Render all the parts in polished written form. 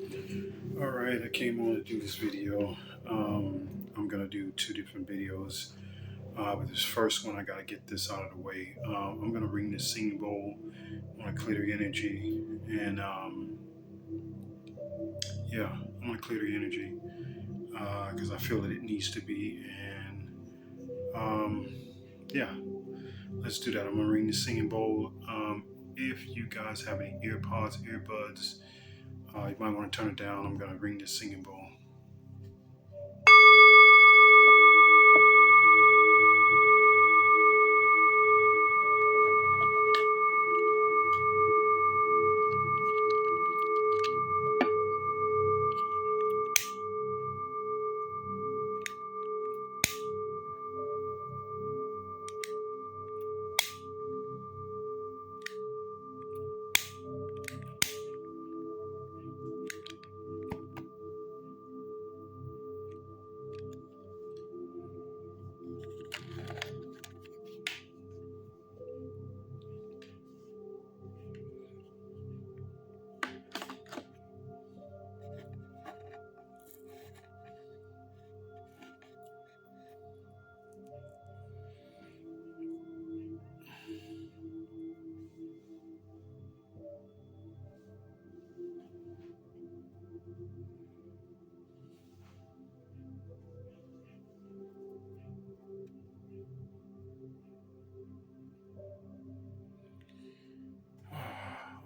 All right, I came on to do this video. I'm gonna do two different videos, but this first one I gotta get this out of the way. I'm gonna bring this singing bowl. I want to clear the energy, and yeah, I want to clear the energy because I feel that it needs to be. And um, yeah, let's do that. I'm gonna ring the singing bowl. If you guys have any earbuds, you might want to turn it down. I'm gonna ring the singing bowl.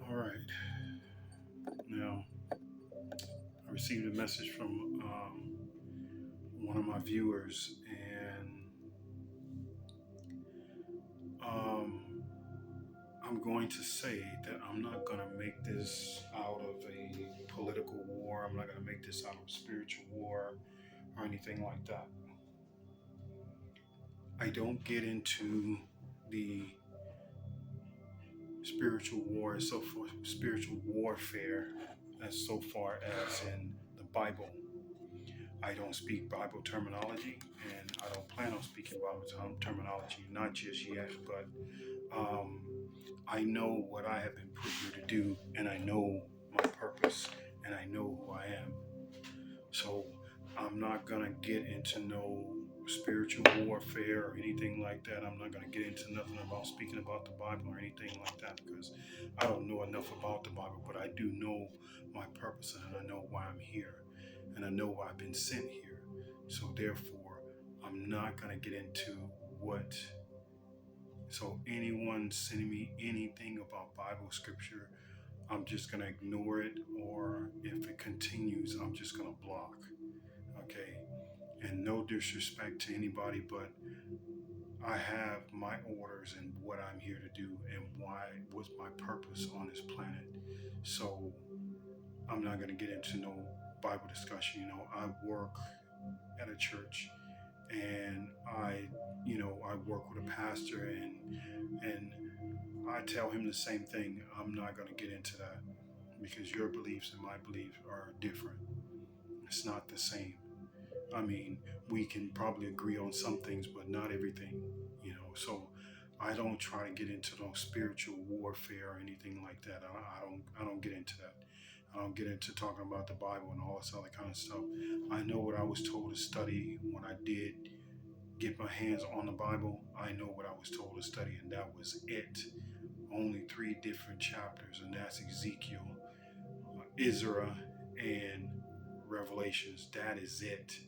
All right. Now, I received a message from one of my viewers, and um, I'm going to say that I'm not going to make this out of a political war. I'm not going to make this out of a spiritual war or anything like that. I don't get into the spiritual war so far, spiritual warfare as so far as in the Bible. I don't speak Bible terminology, and I don't plan on speaking Bible terminology, not just yet, but um, I know what I have been put here to do, and I know my purpose, and I know who I am. So I'm not going to get into no spiritual warfare or anything like that. I'm not going to get into nothing about speaking about the Bible or anything like that because I don't know enough about the Bible, but I do know my purpose and I know why I'm here and I know why I've been sent here. So therefore, I'm not going to get into what. So anyone sending me anything about Bible scripture, I'm just going to ignore it, or if it continues, I'm just going to block. Okay, and no disrespect to anybody, but I have my orders and what I'm here to do and what's my purpose on this planet. So I'm not going to get into no Bible discussion. I work at a church, and I work with a pastor, and I tell him the same thing. I'm not going to get into that because your beliefs and my beliefs are different. It's not the same. I mean, we can probably agree on some things, but not everything. So I don't try to get into no spiritual warfare or anything like that. I don't get into that. I don't get into talking about the Bible and all this other kind of stuff. I know what I was told to study when I did get my hands on the Bible. I know what I was told to study, and that was it. Only three different chapters, and that's Ezekiel, Ezra, and Revelations. That is it.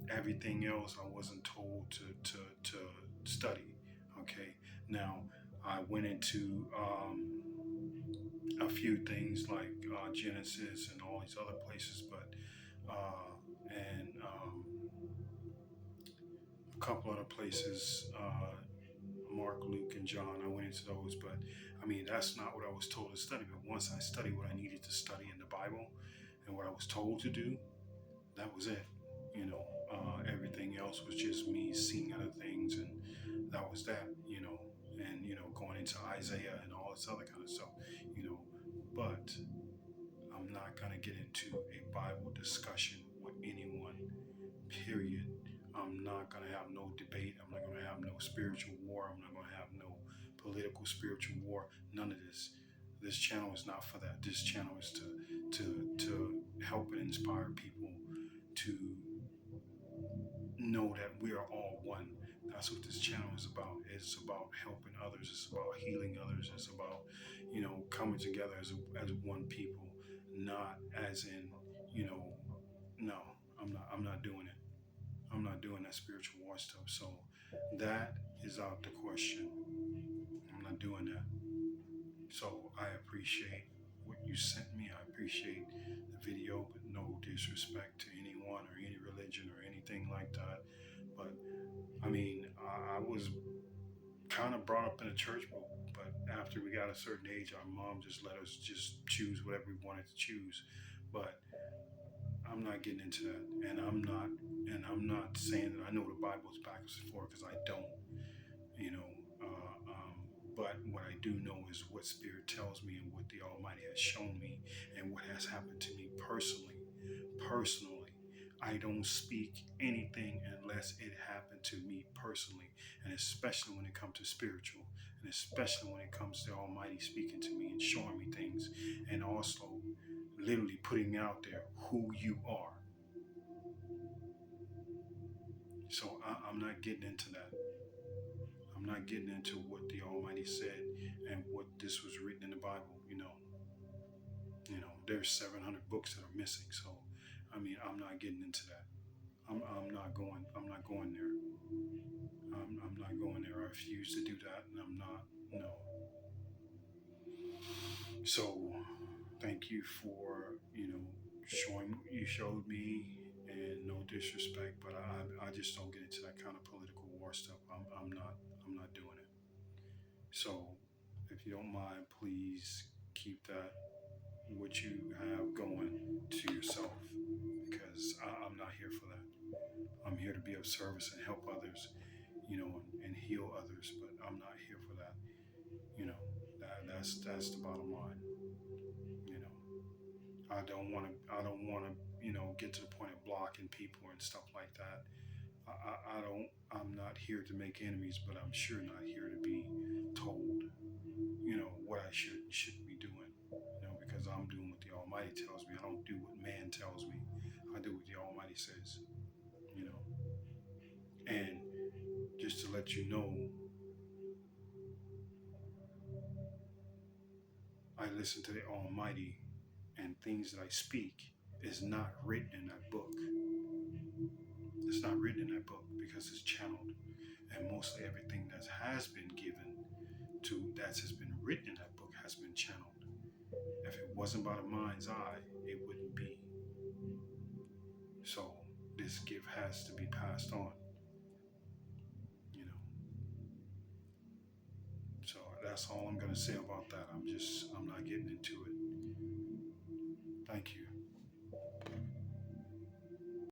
Everything else I wasn't told to study. Okay, now I went into a few things like Genesis and all these other places, but and a couple other places, Mark, Luke, and John. I went into those, but I mean that's not what I was told to study. But once I studied what I needed to study in the Bible and what I was told to do, that was it. Everything else was just me seeing other things, and that was that. And going into Isaiah and all this other kind of stuff. You know, but I'm not gonna get into a Bible discussion with anyone. Period. I'm not gonna have no debate. I'm not gonna have no spiritual war. I'm not gonna have no political spiritual war. None of this. This channel is not for that. This channel is to help help and inspire people to know that we are all one. That's what this channel is about. It's about helping others. It's about healing others. It's about, coming together as one people, not as in, you know, no, I'm not doing it. I'm not doing that spiritual war stuff. So that is out the question. I'm not doing that. So I appreciate what you sent me. I appreciate the video, but no disrespect to anyone or any religion or anything like that. But I mean, I was kind of brought up in a church, but after we got a certain age, our mom just let us just choose whatever we wanted to choose. But I'm not getting into that, and I'm not saying that I know the Bible's backwards and forwards, because I don't, you know. But what I do know is what Spirit tells me and what the Almighty has shown me and what has happened to me personally. Personally, I don't speak anything unless it happened to me personally, and especially when it comes to spiritual, and especially when it comes to Almighty speaking to me and showing me things, and also literally putting out there who you are. So I'm not getting into that. I'm not getting into what the Almighty said and what this was written in the Bible. There's 700 books that are missing. So, I mean, I'm not getting into that. I'm not going. I'm not going there. I'm not going there. I refuse to do that, and I'm not. No. So, thank you for showing. You showed me, and no disrespect, but I just don't get into that kind of political war stuff. I'm not doing it. So, if you don't mind, please keep that what you have going to yourself, because I'm not here for that. I'm here to be of service and help others, and heal others, but I'm not here for that. You know, that's the bottom line. You know, I don't want to get to the point of blocking people and stuff like that. I'm not here to make enemies, but I'm sure not here to be told, what I should and shouldn't be doing. Because I'm doing what the Almighty tells me. I don't do what man tells me. I do what the Almighty says. You know, and just to let you know, I listen to the Almighty, and things that I speak is not written in that book. It's not written in that book because it's channeled, and mostly everything that has been given that has been written in that book has been channeled. If it wasn't by the mind's eye, it wouldn't be. So this gift has to be passed on. You know. So that's all I'm gonna say about that. I'm not getting into it. Thank you.